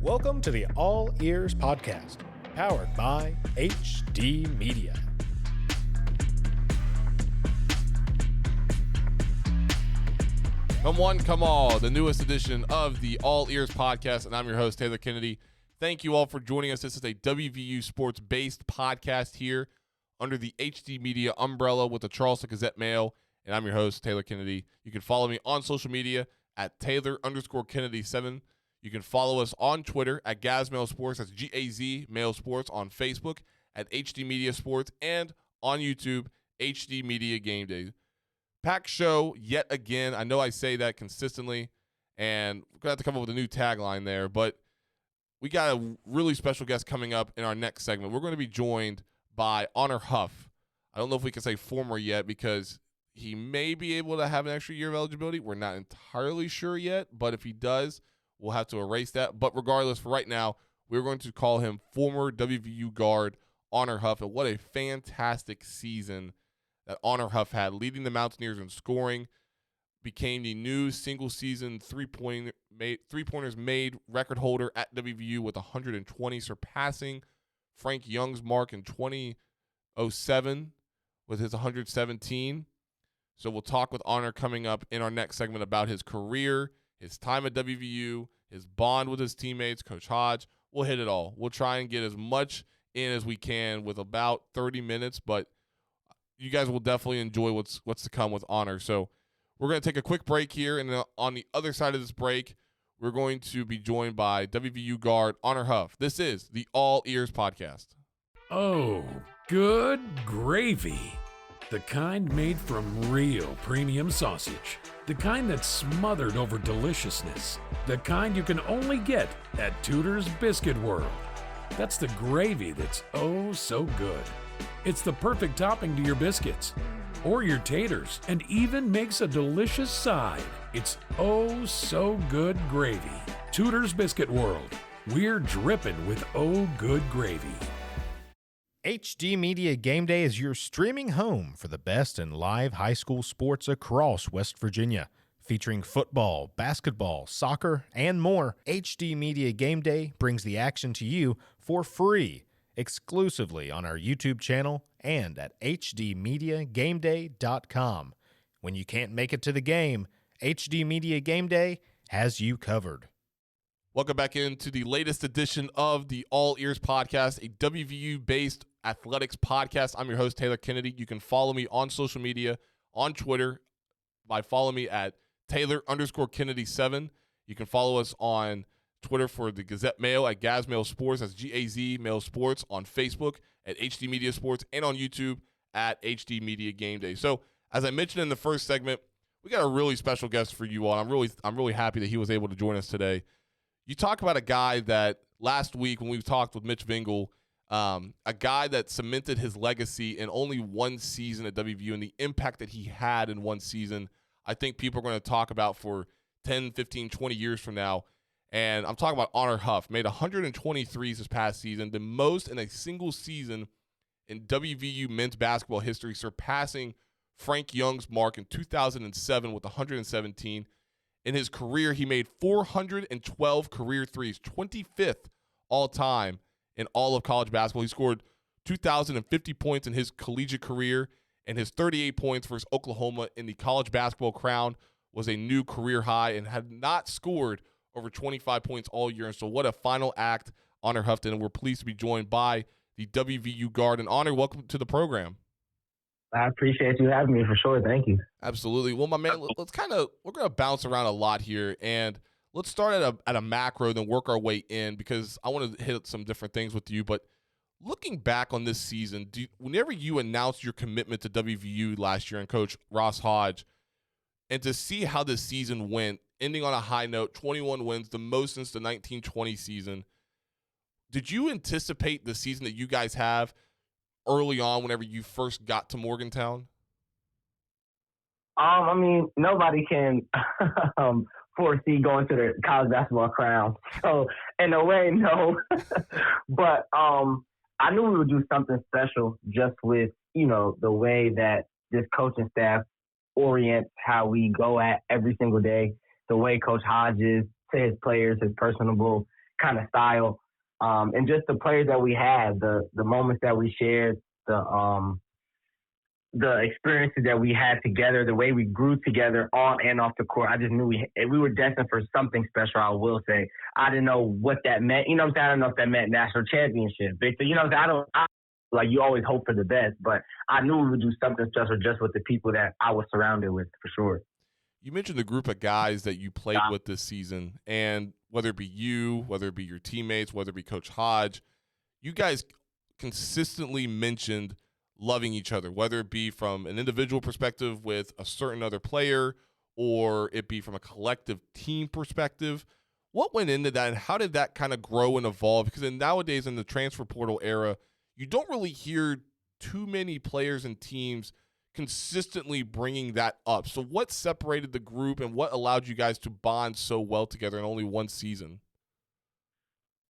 Welcome to the All Eers podcast, powered by HD Media. Come one, come all, the newest edition of the All Eers podcast, and I'm your host, Taylor Kennedy. Thank you all for joining us. This is a WVU sports-based podcast here under the HD Media umbrella with the Charleston Gazette-Mail, and I'm your host, Taylor Kennedy. You can follow me on social media at Taylor_Kennedy7. You can follow us on Twitter at Gazmail Sports, that's G-A-Z Mail Sports, on Facebook at HD Media Sports, and on YouTube, HD Media Game Day. Packed show yet again. I know I say that consistently, and we're going to have to come up with a new tagline there, but we got a really special guest coming up in our next segment. We're going to be joined by Honor Huff. I don't know if we can say former yet because he may be able to have an extra year of eligibility. We're not entirely sure yet, but if he does, we'll have to erase that. But regardless, for right now, we're going to call him former WVU guard Honor Huff. And what a fantastic season that Honor Huff had, leading the Mountaineers in scoring, became the new single-season three-pointers made record holder at WVU with 120, surpassing Frank Young's mark in 2007 with his 117. So we'll talk with Honor coming up in our next segment about his career, his time at WVU, his bond with his teammates, Coach Hodge. We'll hit it all. We'll try and get as much in as we can with about 30 minutes, but you guys will definitely enjoy what's to come with Honor. So we're going to take a quick break here, and on the other side of this break, we're going to be joined by WVU guard Honor Huff. This is the All Eers podcast. Oh, good gravy. The kind made from real premium sausage. The kind that's smothered over deliciousness. The kind you can only get at Tudor's Biscuit World. That's the gravy that's oh so good. It's the perfect topping to your biscuits or your taters, and even makes a delicious side. It's oh so good gravy. Tudor's Biscuit World. We're dripping with oh good gravy. HD Media Game Day is your streaming home for the best in live high school sports across West Virginia. Featuring football, basketball, soccer, and more, HD Media Game Day brings the action to you for free, exclusively on our YouTube channel and at hdmediagameday.com. When you can't make it to the game, HD Media Game Day has you covered. Welcome back into the latest edition of the All Eers podcast, a WVU-based athletics podcast. I'm your host, Taylor Kennedy. You can follow me on social media, on Twitter, by following me at Taylor_Kennedy7. You can follow us on Twitter for the Gazette-Mail at Gazmail Sports, that's G-A-Z Mail Sports, on Facebook at HD Media Sports, and on YouTube at HD Media Game Day. So, as I mentioned in the first segment, we got a really special guest for you all. I'm really happy that he was able to join us today. You talk about a guy that last week when we talked with Mitch Vingle, a guy that cemented his legacy in only one season at WVU and the impact that he had in one season, I think people are going to talk about for 10, 15, 20 years from now. And I'm talking about Honor Huff. Made 123s this past season, the most in a single season in WVU men's basketball history, surpassing Frank Young's mark in 2007 with 117. In his career, he made 412 career threes, 25th all-time in all of college basketball. He scored 2,050 points in his collegiate career, and his 38 points versus Oklahoma in the college basketball crown was a new career high, and had not scored over 25 points all year. And so what a final act, Honor Huff did, and we're pleased to be joined by the WVU guard. And Honor, welcome to the program. I appreciate you having me for sure. Thank you. Absolutely. Well, my man, we're going to bounce around a lot here, and let's start at a macro, then work our way in, because I want to hit some different things with you. But looking back on this season, whenever you announced your commitment to WVU last year and Coach Ross Hodge, and to see how this season went, ending on a high note, 21 wins, the most since the 1920 season, did you anticipate the season that you guys have early on whenever you first got to Morgantown? I mean, nobody can foresee going to the college basketball crown. So, in a way, no. But I knew we would do something special just with, the way that this coaching staff orients how we go at every single day. The way Coach Hodge is to his players, his personable kind of style. And just the players that we had, the moments that we shared, the experiences that we had together, the way we grew together on and off the court. I just knew we were destined for something special, I will say. I didn't know what that meant. You know what I'm saying? I don't know if that meant national championship, Victor. You know what I'm saying? Like, you always hope for the best, but I knew we would do something special just with the people that I was surrounded with, for sure. You mentioned the group of guys that you played with this season, and whether it be you, whether it be your teammates, whether it be Coach Hodge, you guys consistently mentioned loving each other, whether it be from an individual perspective with a certain other player or it be from a collective team perspective. What went into that, and how did that kind of grow and evolve? Because nowadays in the transfer portal era, you don't really hear too many players and teams consistently bringing that up. So what separated the group and what allowed you guys to bond so well together in only one season?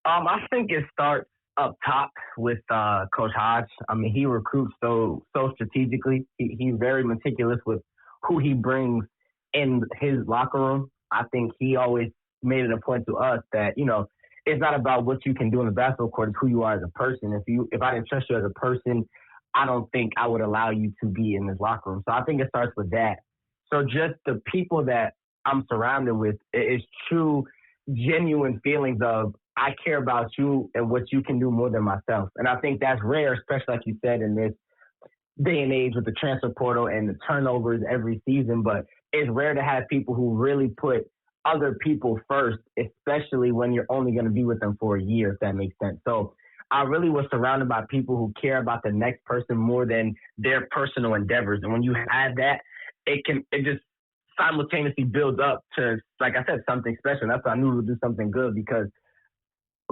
I think it starts up top with Coach Hodge. I mean, he recruits so strategically. He's very meticulous with who he brings in his locker room. I think he always made it a point to us that, you know, it's not about what you can do in the basketball court, it's who you are as a person. If I didn't trust you as a person, I don't think I would allow you to be in this locker room. So I think it starts with that. So just the people that I'm surrounded with, it's true, genuine feelings of, I care about you and what you can do more than myself. And I think that's rare, especially like you said, in this day and age with the transfer portal and the turnovers every season. But it's rare to have people who really put other people first, especially when you're only going to be with them for a year, if that makes sense. So I really was surrounded by people who care about the next person more than their personal endeavors. And when you have that, it just simultaneously builds up to, like I said, something special. And that's why I knew we would do something good, because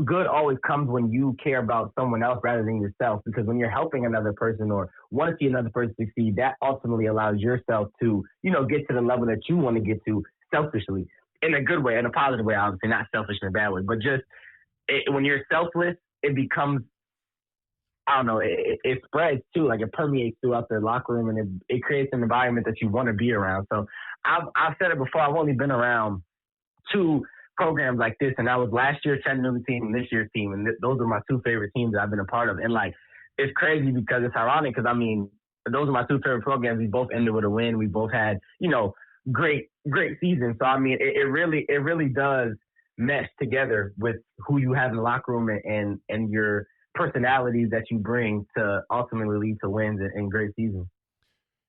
good always comes when you care about someone else rather than yourself. Because when you're helping another person or want to see another person succeed, that ultimately allows yourself to, you know, get to the level that you want to get to selfishly, in a good way, in a positive way, obviously, not selfish in a bad way. But just when you're selfless, it becomes, I don't know, it spreads too, like it permeates throughout the locker room, and it creates an environment that you want to be around. So I've said it before, I've only been around two programs like this, and that was last year's Chattanooga team and this year's team, and those are my two favorite teams that I've been a part of. And like, it's crazy because it's ironic, because I mean, those are my two favorite programs. We both ended with a win. We both had, you know, great seasons. So I mean, it really does mesh together with who you have in the locker room and your personalities that you bring to ultimately lead to wins and great seasons.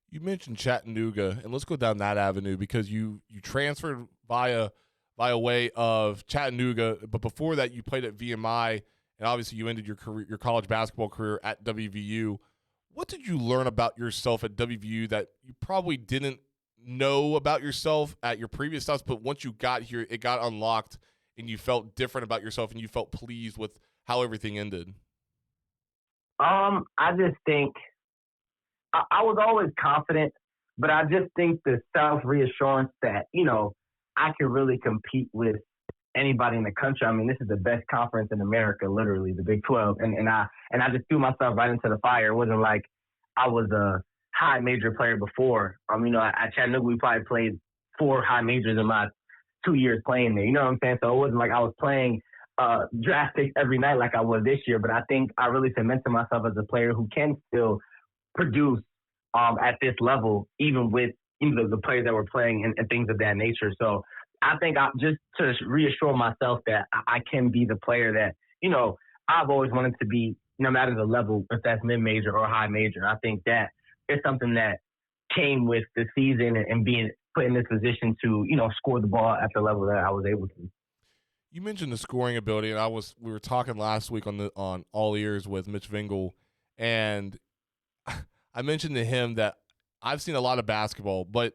You mentioned Chattanooga, and let's go down that avenue, because you transferred via way of Chattanooga, but before that you played at VMI, and obviously you ended your college basketball career at WVU. What did you learn about yourself at WVU that you probably didn't know about yourself at your previous stops, but once you got here, it got unlocked and you felt different about yourself and you felt pleased with how everything ended? I just think I was always confident, but I just think the self-reassurance that, you know, I can really compete with anybody in the country. I mean, this is the best conference in America, literally, the Big 12. And I just threw myself right into the fire. It wasn't like I was a high major player before. You know, at Chattanooga, we probably played 4 high majors in my 2 years playing there. You know what I'm saying? So it wasn't like I was playing draft picks every night like I was this year. But I think I really cemented myself as a player who can still produce at this level, even with the players that were playing and things of that nature. So I think just to reassure myself that I can be the player that, you know, I've always wanted to be, no matter the level, if that's mid-major or high major. I think that is something that came with the season and being put in this position to, you know, score the ball at the level that I was able to. You mentioned the scoring ability, and we were talking last week on All Ears with Mitch Vingle, and I mentioned to him that I've seen a lot of basketball, but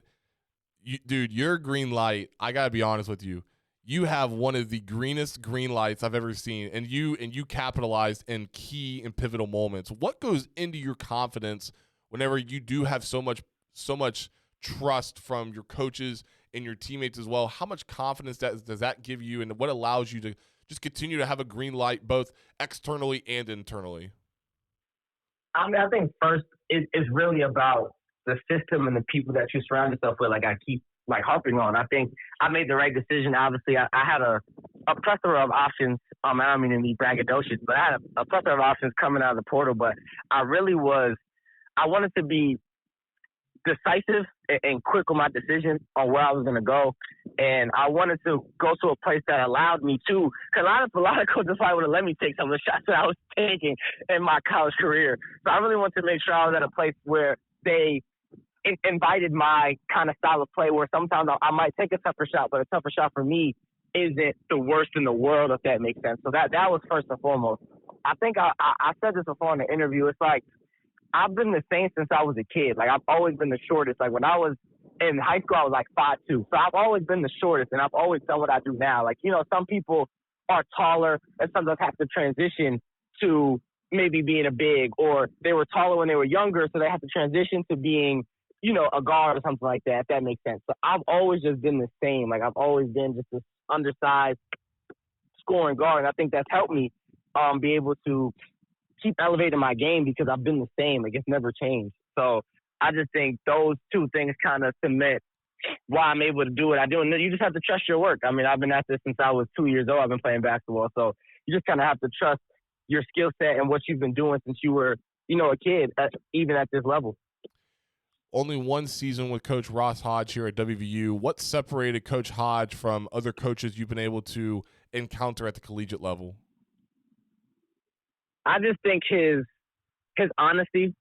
dude, your green light, I gotta be honest with you, you have one of the greenest green lights I've ever seen, and you capitalized in key and pivotal moments. What goes into your confidence whenever you do have so much trust from your coaches and your teammates as well? How much confidence does that give you, and what allows you to just continue to have a green light both externally and internally? I mean, I think first it's really about the system and the people that you surround yourself with. Like I keep harping on. I think I made the right decision. Obviously, I had a a plethora of options. I don't mean to be braggadocious, but I had a plethora of options coming out of the portal. But I wanted to be decisive and quick with my decision on where I was going to go. And I wanted to go to a place that allowed me to, because a lot of coaches probably would have let me take some of the shots that I was taking in my college career. So I really wanted to make sure I was at a place where they invited my kind of style of play, where sometimes I might take a tougher shot, but a tougher shot for me isn't the worst in the world, if that makes sense. So that was first and foremost. I think I said this before in the interview. It's like, I've been the same since I was a kid. Like, I've always been the shortest. Like, when I was in high school, I was like 5'2". So I've always been the shortest, and I've always done what I do now. Like, you know, some people are taller and sometimes have to transition to maybe being a big, or they were taller when they were younger, so they have to transition to being, you know, a guard or something like that, if that makes sense. So I've always just been the same. Like, I've always been just this undersized scoring guard, and I think that's helped me be able to keep elevating my game, because I've been the same. Like, it's never changed. So I just think those two things kind of cement why I'm able to do what I do. And you just have to trust your work. I mean, I've been at this since I was 2 years old. I've been playing basketball. So you just kind of have to trust your skill set and what you've been doing since you were, you know, a kid, even at this level. Only one season with Coach Ross Hodge here at WVU. What separated Coach Hodge from other coaches you've been able to encounter at the collegiate level? I just think his honesty,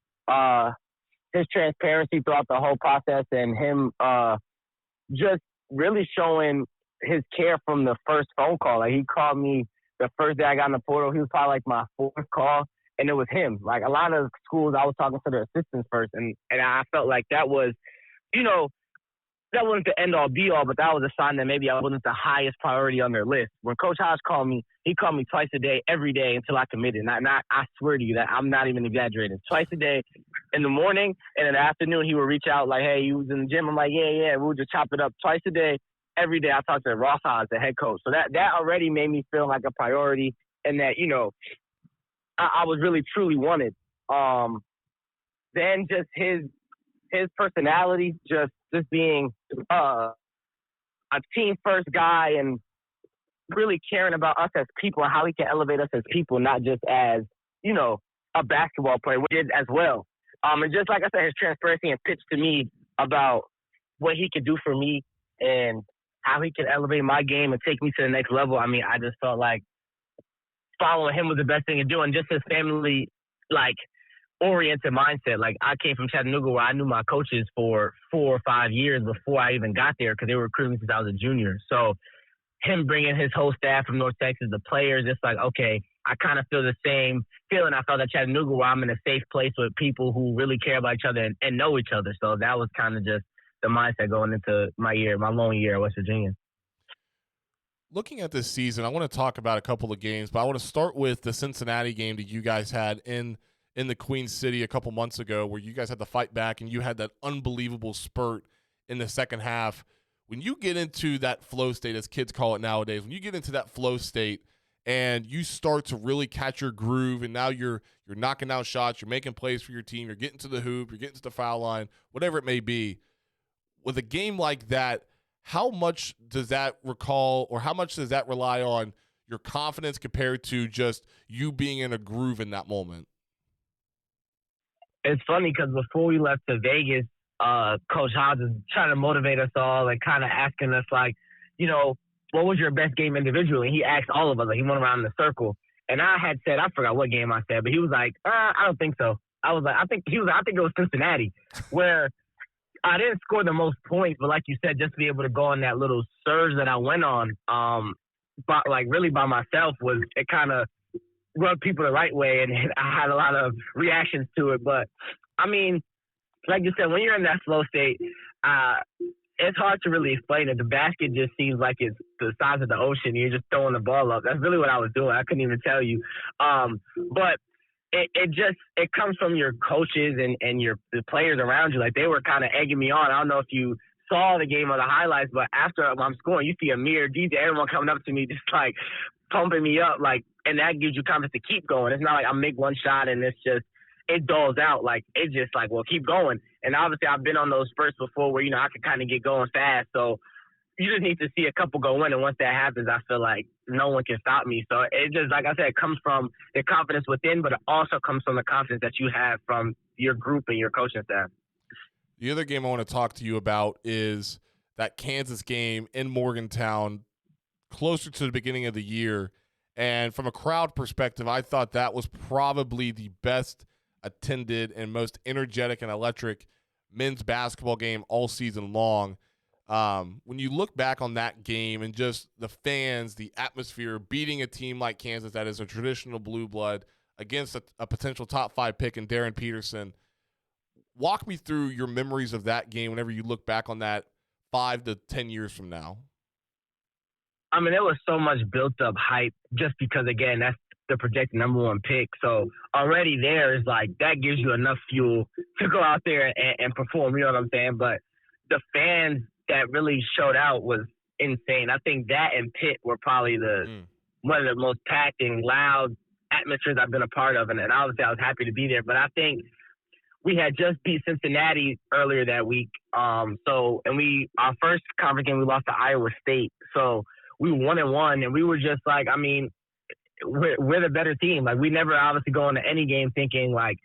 his transparency throughout the whole process, and him just really showing his care from the first phone call. Like, he called me the first day I got in the portal. He was probably like my fourth call, and it was him. Like, a lot of schools, I was talking to their assistants first, and I felt like that was, you know, that wasn't the end-all, be-all, but that was a sign that maybe I wasn't the highest priority on their list. When Coach Hodge called me, he called me twice a day, every day, until I committed. And I swear to you that I'm not even exaggerating. Twice a day in the morning, and in the afternoon, he would reach out like, hey, you was in the gym? I'm like, yeah. We would just chop it up twice a day. Every day I talked to Ross Hodge, the head coach. So that already made me feel like a priority, and that, you know, I was really, truly wanted. Then just his personality, just being a team-first guy, and really caring about us as people and how he can elevate us as people, not just as, you know, a basketball player, which did as well. And just like I said, his transparency and pitch to me about what he could do for me and how he could elevate my game and take me to the next level. I mean, I just felt like following him was the best thing to do, and just his family, like, oriented mindset. Like, I came from Chattanooga, where I knew my coaches for 4 or 5 years before I even got there, because they were recruiting me since I was a junior. So him bringing his whole staff from North Texas, the players, it's like, okay, I kind of feel the same feeling I felt at Chattanooga, where I'm in a safe place with people who really care about each other and know each other. So that was kind of just the mindset going into my long year at West Virginia. Looking at this season, I want to talk about a couple of games, but I want to start with the Cincinnati game that you guys had in the Queen City a couple months ago, where you guys had to fight back and you had that unbelievable spurt in the second half. When you get into that flow state, as kids call it nowadays, when you get into that flow state and you start to really catch your groove, and now you're knocking down shots, you're making plays for your team, you're getting to the hoop, you're getting to the foul line, whatever it may be. With a game like that, how much does that recall, or how much does that rely on your confidence compared to just you being in a groove in that moment? It's funny because before we left to Vegas, Coach Hodge is trying to motivate us all and kind of asking us, like, you know, what was your best game individually? And he asked all of us. Like, he went around in a circle. And I had said, I forgot what game I said, but he was like, I don't think so. I was like, I think it was Cincinnati, where I didn't score the most points, but like you said, just to be able to go on that little surge that I went on, but like really by myself, it kind of rubbed people the right way, and I had a lot of reactions to it. But I mean, like you said, when you're in that flow state, it's hard to really explain it. The basket just seems like it's the size of the ocean. You're just throwing the ball up. That's really what I was doing. I couldn't even tell you. But it comes from your coaches and the players around you. Like, they were kind of egging me on. I don't know if you saw the game or the highlights, but after I'm scoring, you see Amir, DJ, everyone coming up to me, just like pumping me up, like, and that gives you confidence to keep going. It's not like I make one shot and it dulls out. Like, it's just like, well, keep going. And obviously I've been on those spurts before where, you know, I can kind of get going fast. So you just need to see a couple go in, and once that happens, I feel like no one can stop me. So it just, like I said, it comes from the confidence within, but it also comes from the confidence that you have from your group and your coaching staff. The other game I want to talk to you about is that Kansas game in Morgantown, closer to the beginning of the year. And from a crowd perspective, I thought that was probably the best attended and most energetic and electric men's basketball game all season long. When you look back on that game and just the fans, the atmosphere, beating a team like Kansas that is a traditional blue blood against a potential top 5 pick in Darren Peterson, walk me through your memories of that game whenever you look back on that 5 to 10 years from now. I mean, there was so much built-up hype just because, again, that's the projected number 1 pick. So already there is like that gives you enough fuel to go out there and perform, you know what I'm saying? But the fans that really showed out was insane. I think that and Pitt were probably one of the most packed and loud atmospheres I've been a part of. And obviously I was happy to be there. But I think we had just beat Cincinnati earlier that week. Our first conference game, we lost to Iowa State. So we 1-1, and we were just like, I mean, we're the better team. Like, we never obviously go into any game thinking like,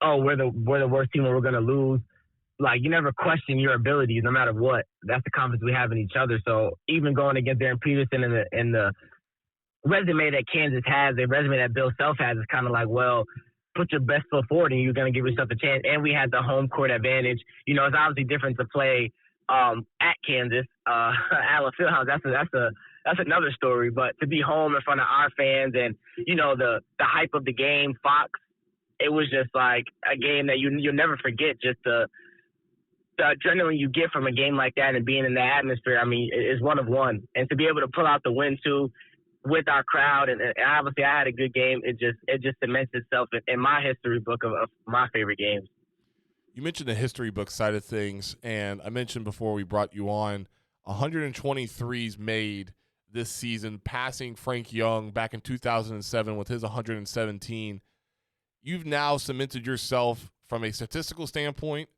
oh, we're the worst team and we're going to lose. Like, you never question your abilities no matter what. That's the confidence we have in each other. So even going against Darren Peterson and the resume that Kansas has, the resume that Bill Self has, is kind of like, well, put your best foot forward and you're going to give yourself a chance. And we had the home court advantage. You know, it's obviously different to play at Kansas, Allen Fieldhouse. That's another story. But to be home in front of our fans and, you know, the hype of the game, Fox, it was just like a game that you'll never forget. Just the adrenaline you get from a game like that and being in the atmosphere, I mean, is one of one. And to be able to pull out the win too with our crowd, and obviously I had a good game. It just cements itself in my history book of my favorite games. You mentioned the history book side of things, and I mentioned before we brought you on, 123s made this season, passing Frank Young back in 2007 with his 117. You've now cemented yourself from a statistical standpoint,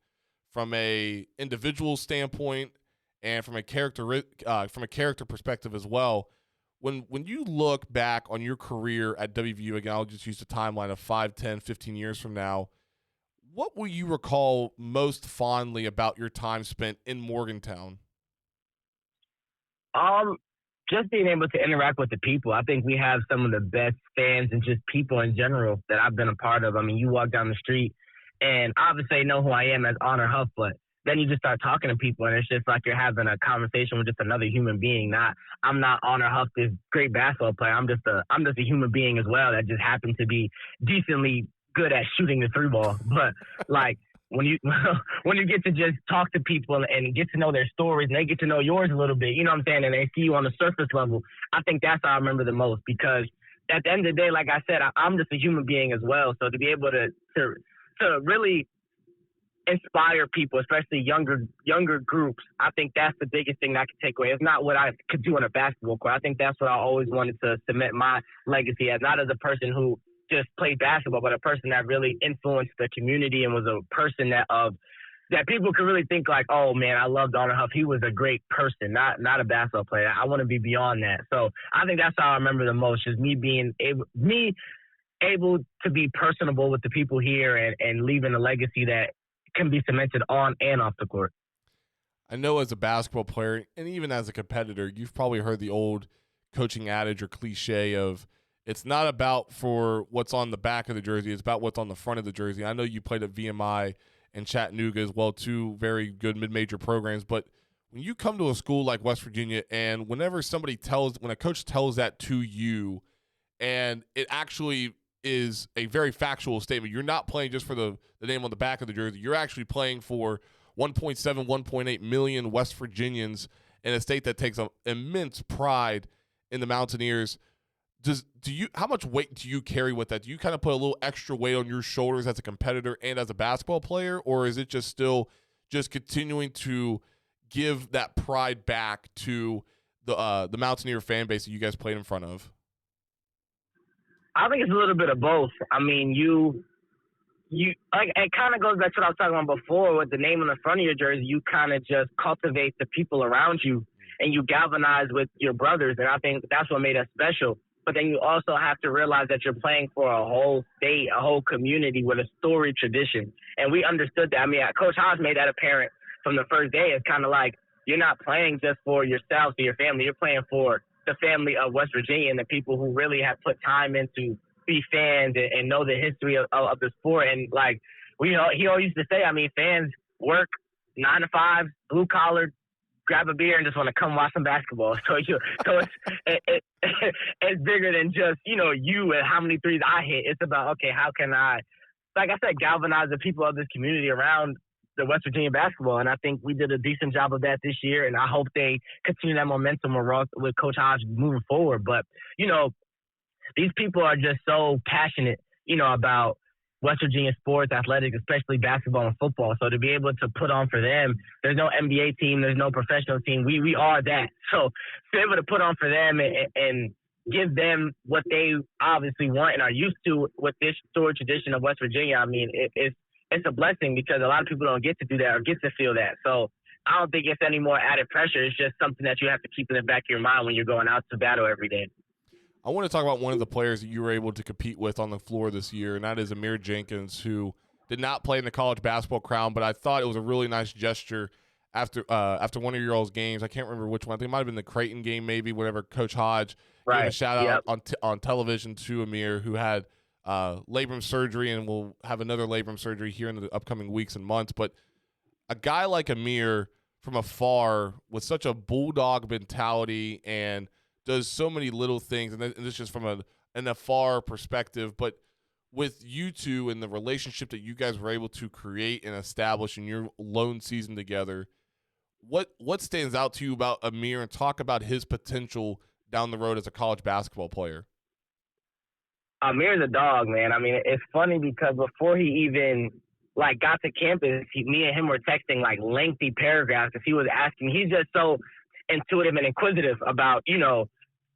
from a individual standpoint, and from a character perspective as well. When you look back on your career at WVU, again, I'll just use the timeline of 5, 10, 15 years from now, what will you recall most fondly about your time spent in Morgantown? Just being able to interact with the people. I think we have some of the best fans and just people in general that I've been a part of. I mean, you walk down the street and obviously they know who I am as Honor Huff, but then you just start talking to people and it's just like you're having a conversation with just another human being. I'm not Honor Huff, this great basketball player. I'm just a human being as well that just happened to be decently good at shooting the 3-ball. But like when you get to just talk to people and get to know their stories and they get to know yours a little bit, you know what I'm saying, and they see you on the surface level, I think that's how I remember the most, because at the end of the day, like I said, I'm just a human being as well. So to be able to really inspire people, especially younger groups, I think that's the biggest thing that I can take away. It's not what I could do on a basketball court. I think that's what I always wanted to cement my legacy as, not as a person who just played basketball, but a person that really influenced the community and was a person that people could really think like, oh man, I loved Honor Huff. He was a great person, not a basketball player. I want to be beyond that. So I think that's how I remember the most, is me being able to be personable with the people here and leaving a legacy that can be cemented on and off the court. I know as a basketball player and even as a competitor, you've probably heard the old coaching adage or cliche of, it's not about for what's on the back of the jersey, it's about what's on the front of the jersey. I know you played at VMI and Chattanooga as well, two very good mid-major programs, but when you come to a school like West Virginia and when a coach tells that to you, and it actually is a very factual statement, you're not playing just for the name on the back of the jersey, you're actually playing for 1.7, 1.8 million West Virginians in a state that takes immense pride in the Mountaineers. How much weight do you carry with that? Do you kind of put a little extra weight on your shoulders as a competitor and as a basketball player, or is it just still just continuing to give that pride back to the Mountaineer fan base that you guys played in front of? I think it's a little bit of both. I mean, you like, it kind of goes back to what I was talking about before with the name on the front of your jersey. You kind of just cultivate the people around you. and you galvanize with your brothers. And I think that's what made us special. But then you also have to realize that you're playing for a whole state, a whole community with a storied tradition. And we understood that. I mean, Coach Hodge made that apparent from the first day. It's kind of like you're not playing just for yourself or your family. You're playing for the family of West Virginia and the people who really have put time into be fans and know the history of the sport. And, like, he always used to say, I mean, fans work 9 to 5, blue collar, grab a beer and just want to come watch some basketball. So it's bigger than just, you and how many threes I hit. It's about, okay, how can I, like I said, galvanize the people of this community around the West Virginia basketball. And I think we did a decent job of that this year. And I hope they continue that momentum with Coach Hodge moving forward. But, these people are just so passionate, about West Virginia sports, athletics, especially basketball and football. So to be able to put on for them, there's no NBA team, there's no professional team. We are that. So to be able to put on for them and give them what they obviously want and are used to with this storied tradition of West Virginia, I mean, it's a blessing because a lot of people don't get to do that or get to feel that. So I don't think it's any more added pressure. It's just something that you have to keep in the back of your mind when you're going out to battle every day. I want to talk about one of the players that you were able to compete with on the floor this year, and that is Eers Jenkins, who did not play in the college basketball crown, but I thought it was a really nice gesture after one of your all's games. I can't remember which one. I think it might have been the Creighton game, maybe, whatever. Coach Hodge gave a shout-out on television to Eers, who had labrum surgery and will have another labrum surgery here in the upcoming weeks and months. But a guy like Eers from afar with such a bulldog mentality and does so many little things, and this is just from an afar perspective, but with you two and the relationship that you guys were able to create and establish in your lone season together, what stands out to you about Eers, and talk about his potential down the road as a college basketball player? Eers a dog, man. I mean, it's funny because before he even got to campus, me and him were texting lengthy paragraphs because he was asking. He's just so intuitive and inquisitive about,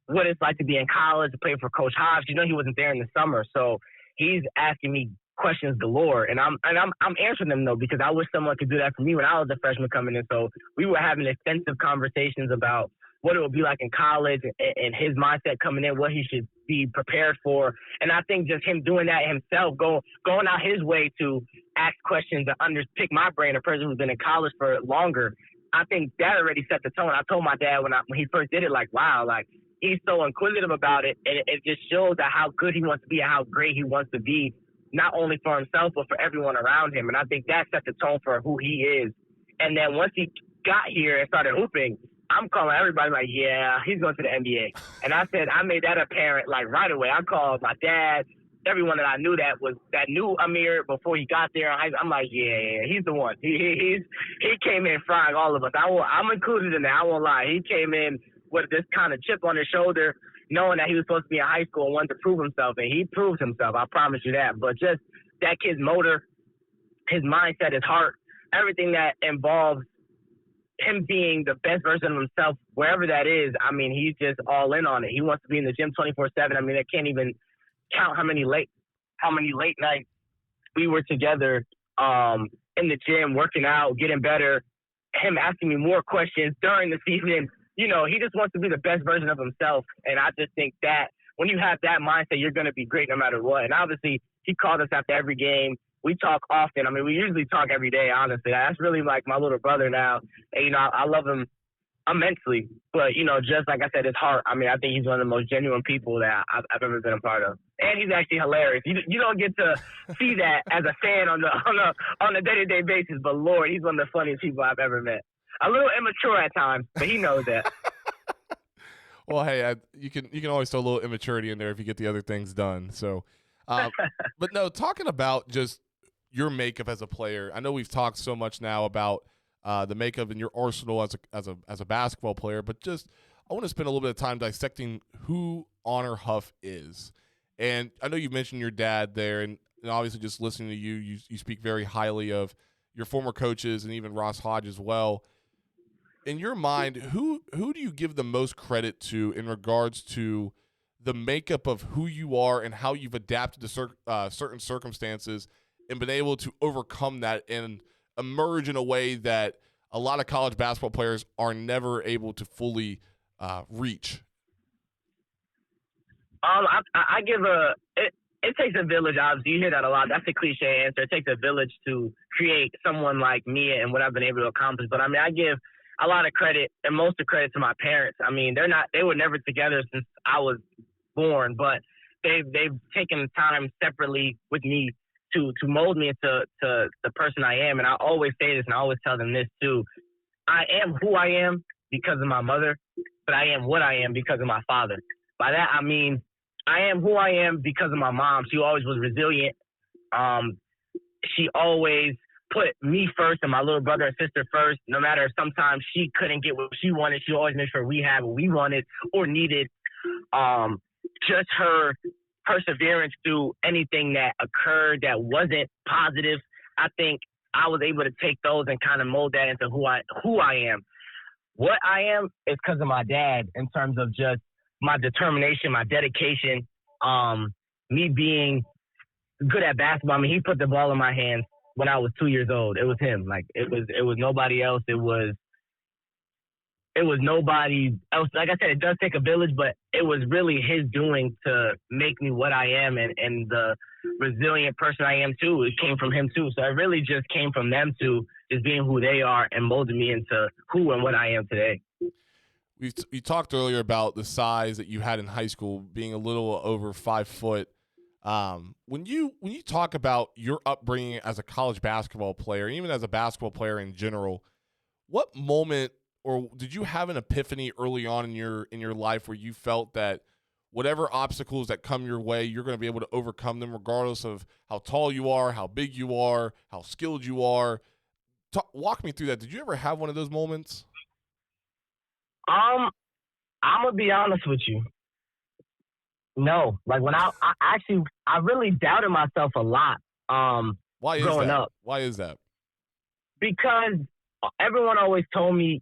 what it's like to be in college, to play for Coach Hodge. He wasn't there in the summer. So he's asking me questions galore. And I'm answering them, though, because I wish someone could do that for me when I was a freshman coming in. So we were having extensive conversations about what it would be like in college and his mindset coming in, what he should be prepared for. And I think just him doing that himself, going out his way to ask questions and pick my brain, a person who's been in college for longer, I think that already set the tone. I told my dad when he first did it, wow, he's so inquisitive about it, and it just shows that how good he wants to be and how great he wants to be, not only for himself but for everyone around him. And I think that set the tone for who he is. And then once he got here and started hooping, I'm calling everybody yeah, he's going to the NBA. And I made that apparent right away. I called my dad, everyone that I knew that knew Eers before he got there. I'm yeah, he's the one. He came in frying all of us. I'm included in that. I won't lie. He came in with this kind of chip on his shoulder, knowing that he was supposed to be in high school and wanted to prove himself, and he proved himself. I promise you that. But just that kid's motor, his mindset, his heart, everything that involves him being the best version of himself, wherever that is, I mean, he's just all in on it. He wants to be in the gym 24/7. I mean, I can't even count how many late nights we were together in the gym, working out, getting better, him asking me more questions during the season. He just wants to be the best version of himself. And I just think that when you have that mindset, you're going to be great no matter what. And obviously, he called us after every game. We talk often. I mean, we usually talk every day, honestly. That's really like my little brother now. And, I love him immensely. But, just like I said, his heart, I mean, I think he's one of the most genuine people that I've ever been a part of. And he's actually hilarious. You don't get to see that as a fan on a day-to-day basis. But, Lord, he's one of the funniest people I've ever met. A little immature at times, but he knows that. Well, hey, you can always throw a little immaturity in there if you get the other things done. So, but no, talking about just your makeup as a player. I know we've talked so much now about the makeup and your arsenal as a basketball player, but just I want to spend a little bit of time dissecting who Honor Huff is. And I know you mentioned your dad there, and obviously just listening to you speak very highly of your former coaches and even Ross Hodge as well. In your mind, who do you give the most credit to in regards to the makeup of who you are and how you've adapted to certain circumstances and been able to overcome that and emerge in a way that a lot of college basketball players are never able to fully reach? I give it takes a village. Obviously, you hear that a lot. That's a cliche answer. It takes a village to create someone like me and what I've been able to accomplish. But I mean, I give a lot of credit and most of the credit to my parents. I mean, they were never together since I was born, but they've taken time separately with me to mold me into the person I am. And I always say this, and I always tell them this too. I am who I am because of my mother, but I am what I am because of my father. By that, I mean, I am who I am because of my mom. She always was resilient. She always put me first and my little brother and sister first. No matter if sometimes she couldn't get what she wanted, she always made sure we had what we wanted or needed. Just her perseverance through anything that occurred that wasn't positive. I think I was able to take those and kind of mold that into who I am. What I am is because of my dad in terms of just my determination, my dedication, me being good at basketball. I mean, he put the ball in my hands when I was 2 years old. It was him. Like it was nobody else. It was nobody else. Like I said, it does take a village, but it was really his doing to make me what I am and the resilient person I am too. It came from him too. So it really just came from them two just being who they are and molding me into who and what I am today. You talked earlier about the size that you had in high school, being a little over 5 foot. When you talk about your upbringing as a college basketball player, even as a basketball player in general, what moment or did you have an epiphany early on in your life where you felt that whatever obstacles that come your way, you're going to be able to overcome them regardless of how tall you are, how big you are, how skilled you are? Walk me through that. Did you ever have one of those moments? I'm gonna be honest with you. No, like when I really doubted myself a lot. Why is growing that? up. Why is that? Because everyone always told me,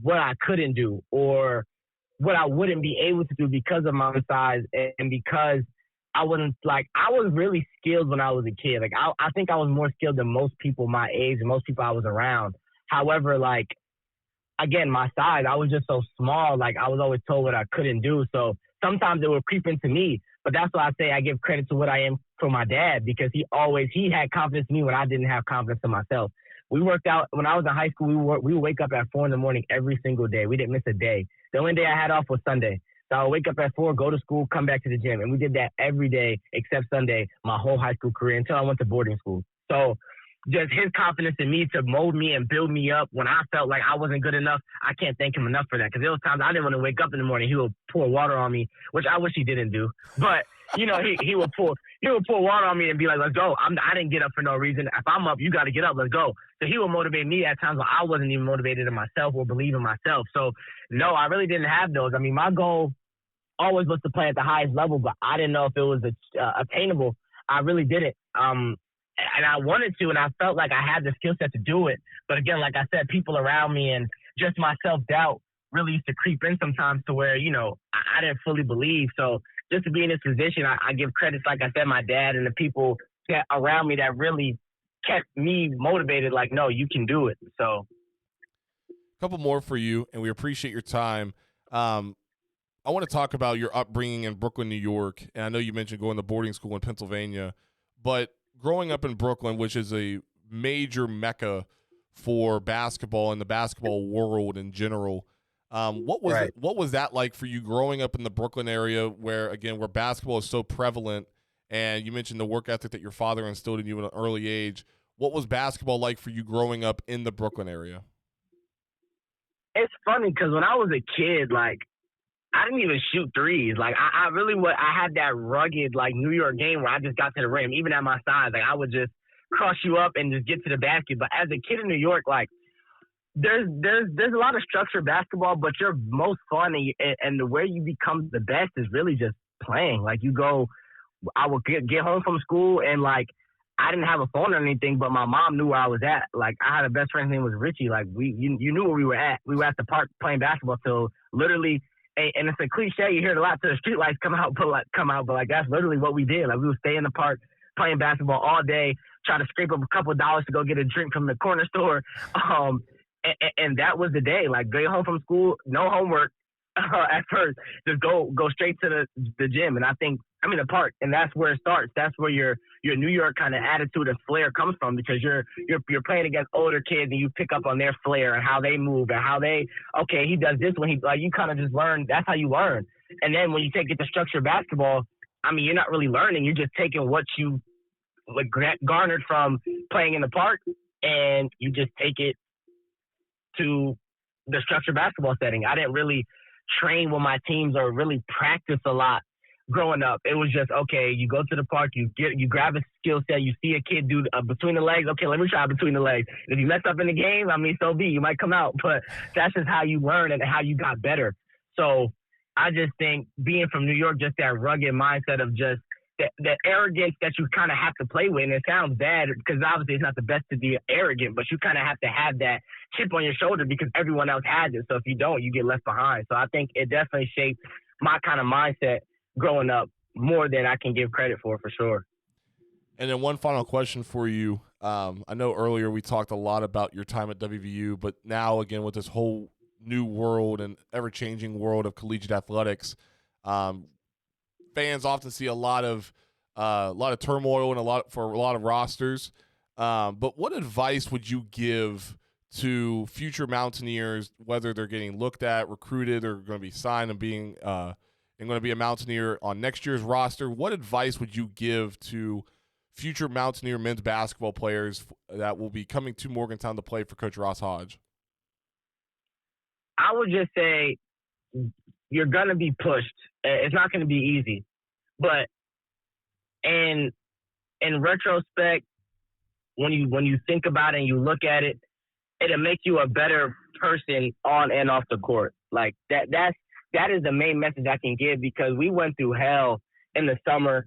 what I couldn't do or what I wouldn't be able to do because of my size and because I was really skilled when I was a kid. Like I think I was more skilled than most people my age and most people I was around. However, again, my size, I was just so small. Like I was always told what I couldn't do. So sometimes it would creep into me. But that's why I say I give credit to what I am for my dad because he had confidence in me when I didn't have confidence in myself. We worked out when I was in high school. We would wake up at 4 a.m. every single day. We didn't miss a day. The only day I had off was Sunday. So I would wake up at 4, go to school, come back to the gym. And we did that every day except Sunday, my whole high school career until I went to boarding school. So just his confidence in me to mold me and build me up when I felt like I wasn't good enough, I can't thank him enough for that. Because there was times I didn't want to wake up in the morning. He would pour water on me, which I wish he didn't do. But, he would pour water on me and be like, let's go. I didn't get up for no reason. If I'm up, you got to get up. Let's go. So he would motivate me at times when I wasn't even motivated in myself or believe in myself. So, no, I really didn't have those. I mean, my goal always was to play at the highest level, but I didn't know if it was attainable. I really didn't. And I wanted to, and I felt like I had the skill set to do it. But again, like I said, people around me and just my self-doubt really used to creep in sometimes to where, I didn't fully believe. So just to be in this position, I give credits, like I said, my dad and the people that around me that really kept me motivated, like, no, you can do it. So a couple more for you, and we appreciate your time. I want to talk about your upbringing in Brooklyn, New York. And I know you mentioned going to boarding school in Pennsylvania, but growing up in Brooklyn, which is a major mecca for basketball and the basketball world in general, what was that like for you growing up in the Brooklyn area where basketball is so prevalent? And you mentioned the work ethic that your father instilled in you at an early age. What was basketball like for you growing up in the Brooklyn area? It's funny because when I was a kid, I didn't even shoot threes. I had that rugged, New York game where I just got to the rim, even at my size. I would just cross you up and just get to the basket. But as a kid in New York, there's a lot of structured basketball, but you're most fun and the way you become the best is really just playing. I would get home from school and I didn't have a phone or anything, but my mom knew where I was at. I had a best friend, his name was Richie. You knew where we were at. We were at the park playing basketball till literally. And it's a cliche, you hear it a lot till the street lights come out, but that's literally what we did. We would stay in the park playing basketball all day, try to scrape up a couple of dollars to go get a drink from the corner store. And that was the day. Like, get home from school, no homework at first. Just go straight to the gym. And the park. And that's where it starts. That's where your New York kind of attitude and flair comes from, because you're playing against older kids and you pick up on their flair and how they move and how he does this when you kind of just learn. That's how you learn. And then when you take it to structured basketball, you're not really learning. You're just taking what you garnered from playing in the park, and you just take it to the structured basketball setting. I didn't really train with my teams or really practice a lot growing up. It was just, okay, you go to the park, you grab a skill set, you see a kid do between the legs. Okay, let me try between the legs. If you mess up in the game, so be. You might come out, but that's just how you learn and how you got better. So I just think being from New York, just that rugged mindset of just the arrogance that you kind of have to play with. And it sounds bad because obviously it's not the best to be arrogant, but you kind of have to have that chip on your shoulder because everyone else has it. So if you don't, you get left behind. So I think it definitely shaped my kind of mindset growing up more than I can give credit for sure. And then one final question for you. I know earlier we talked a lot about your time at WVU, but now again with this whole new world and ever-changing world of collegiate athletics, fans often see a lot of turmoil and a lot of rosters. But what advice would you give to future Mountaineers, whether they're getting looked at, recruited, or going to be signed and being going to be a Mountaineer on next year's roster? What advice would you give to future Mountaineer men's basketball players that will be coming to Morgantown to play for Coach Ross Hodge? I would just say you're going to be pushed. It's not going to be easy. But in retrospect, when you think about it and you look at it, it'll make you a better person on and off the court. Like that is the main message I can give, because we went through hell in the summer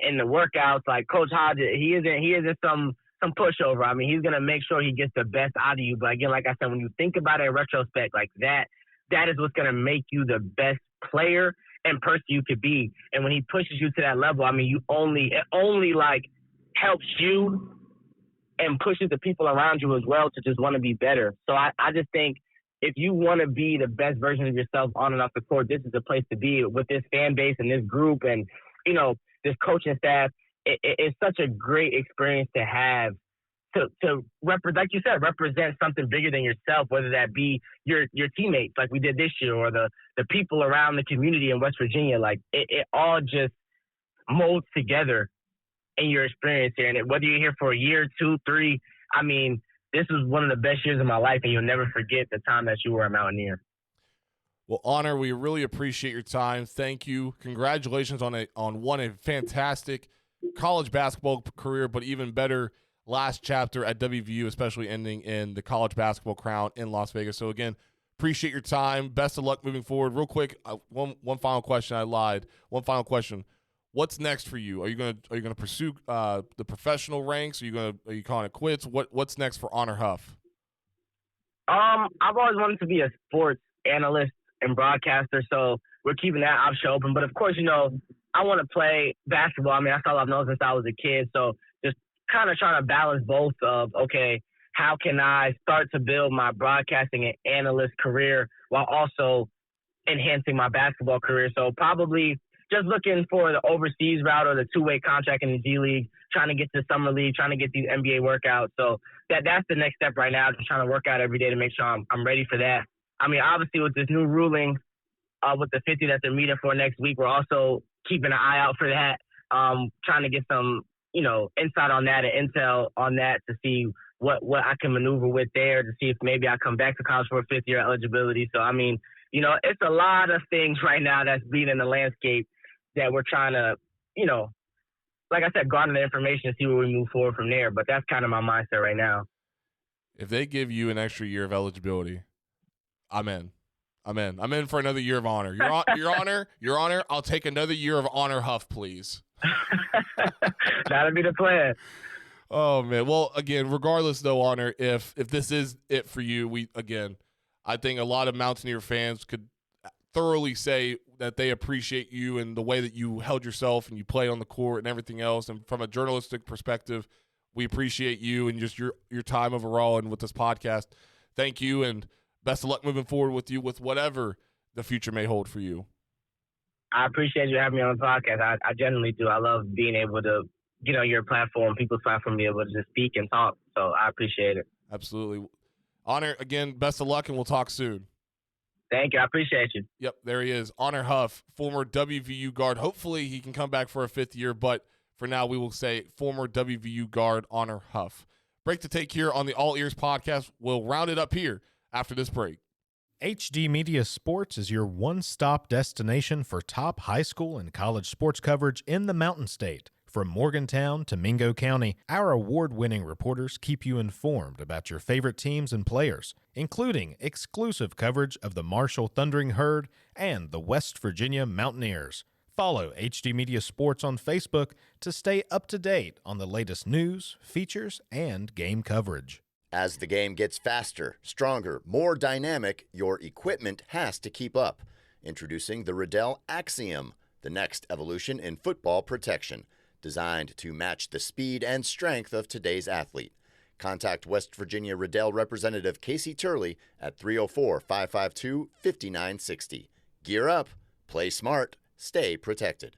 in the workouts. Like Coach Hodge, he isn't some pushover. He's gonna make sure he gets the best out of you. But again, like I said, when you think about it in retrospect, like that is what's gonna make you the best player and person you could be. And when he pushes you to that level, it only like helps you and pushes the people around you as well to just want to be better. So I just think if you want to be the best version of yourself on and off the court, this is the place to be with this fan base and this group and, this coaching staff. It's such a great experience to have to represent, like you said, represent something bigger than yourself, whether that be your teammates like we did this year or the people around the community in West Virginia. Like it all just molds together in your experience here. And whether you're here for a year, 2, 3, this was one of the best years of my life, and you'll never forget the time that you were a Mountaineer. Well, Honor, we really appreciate your time. Thank you. Congratulations on a fantastic college basketball career, but even better last chapter at WVU, especially ending in the college basketball crown in Las Vegas. So again, appreciate your time. Best of luck moving forward. Real quick, one final question. I lied. One final question. What's next for you? Are you gonna pursue the professional ranks? Are you calling it quits? What's next for Honor Huff? I've always wanted to be a sports analyst and broadcaster, so we're keeping that option open. But of course, I want to play basketball. That's all I've known since I was a kid. So just kind of trying to balance both of, okay, how can I start to build my broadcasting and analyst career while also enhancing my basketball career? So probably just looking for the overseas route or the two-way contract in the G League, trying to get to Summer League, trying to get these NBA workouts. So that's the next step right now, just trying to work out every day to make sure I'm ready for that. Obviously with this new ruling with the 50 that they're meeting for next week, we're also keeping an eye out for that, trying to get some, insight on that and intel on that to see what I can maneuver with there, to see if maybe I come back to college for a fifth-year eligibility. So, it's a lot of things right now that's being in the landscape that we're trying to, like I said, garner the information and see where we move forward from there. But that's kind of my mindset right now. If they give you an extra year of eligibility, I'm in. I'm in for another year of honor. Your honor, I'll take another year of Honor Huff, please. That'll be the plan. Oh, man. Well, again, regardless, though, Honor, if this is it for you, I think a lot of Mountaineer fans could thoroughly say that they appreciate you and the way that you held yourself and you played on the court and everything else. And from a journalistic perspective, we appreciate you and just your time overall and with this podcast. thank you, and best of luck moving forward with you with whatever the future may hold for you. I appreciate you having me on the podcast. I genuinely do. I love being able to get on your platform, people's platform, be able to just speak and talk. So I appreciate it. Absolutely. Honor, again, best of luck, and we'll talk soon. Thank you. I appreciate you. Yep, there he is. Honor Huff, former WVU guard. Hopefully he can come back for a 5th year, but for now we will say former WVU guard Honor Huff. Break to take here on the All Ears podcast. We'll round it up here after this break. HD Media Sports is your one-stop destination for top high school and college sports coverage in the Mountain State. From Morgantown to Mingo County, our award-winning reporters keep you informed about your favorite teams and players, including exclusive coverage of the Marshall Thundering Herd and the West Virginia Mountaineers. Follow HD Media Sports on Facebook to stay up to date on the latest news, features, and game coverage. As the game gets faster, stronger, more dynamic, your equipment has to keep up. Introducing the Riddell Axiom, the next evolution in football protection, designed to match the speed and strength of today's athlete. Contact West Virginia Riddell representative Casey Turley at 304-552-5960. Gear up, play smart, stay protected.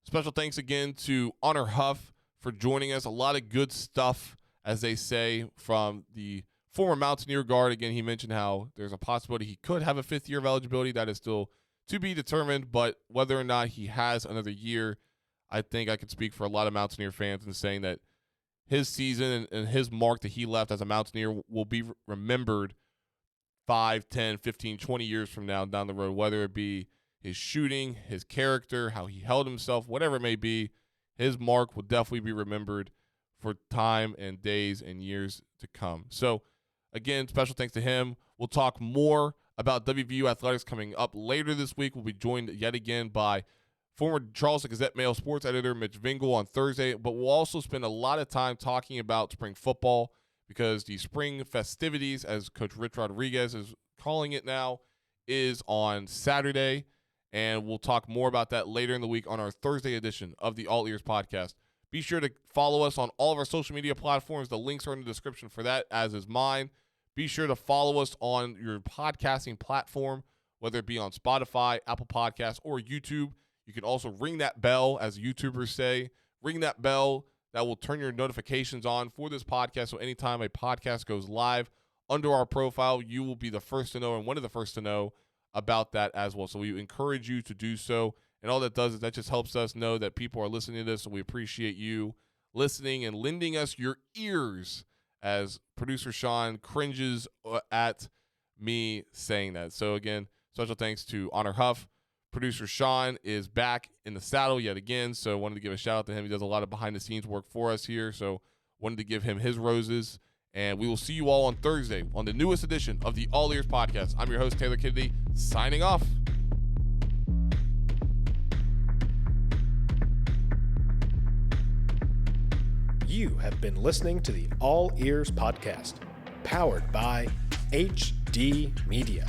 Special thanks again to Honor Huff for joining us. A lot of good stuff, as they say, from the former Mountaineer guard. Again, he mentioned how there's a possibility he could have a 5th year of eligibility. That is still to be determined, but whether or not he has another year, I think I could speak for a lot of Mountaineer fans in saying that his season and his mark that he left as a Mountaineer will be remembered 5, 10, 15, 20 years from now down the road, whether it be his shooting, his character, how he held himself, whatever it may be. His mark will definitely be remembered for time and days and years to come. So, again, special thanks to him. We'll talk more about WVU athletics coming up later this week. We'll be joined yet again by former Charleston Gazette Mail sports editor Mitch Vingle on Thursday, but we'll also spend a lot of time talking about spring football because the spring festivities, as Coach Rich Rodriguez is calling it now, is on Saturday, and we'll talk more about that later in the week on our Thursday edition of the All Ears podcast. Be sure to follow us on all of our social media platforms. The links are in the description for that, as is mine. Be sure to follow us on your podcasting platform, whether it be on Spotify, Apple Podcasts, or YouTube. You can also ring that bell, as YouTubers say. Ring that bell. That will turn your notifications on for this podcast. So anytime a podcast goes live under our profile, you will be the first to know and one of the first to know about that as well. So we encourage you to do so. And all that does is that just helps us know that people are listening to this. So we appreciate you listening and lending us your ears, as producer Sean cringes at me saying that. So again, special thanks to Honor Huff. Producer Sean is back in the saddle yet again, so wanted to give a shout out to him. He does a lot of behind-the-scenes work for us here, so wanted to give him his roses. And we will see you all on Thursday on the newest edition of the All Ears podcast. I'm your host, Taylor Kennedy, signing off. You have been listening to the All Ears podcast, powered by HD Media.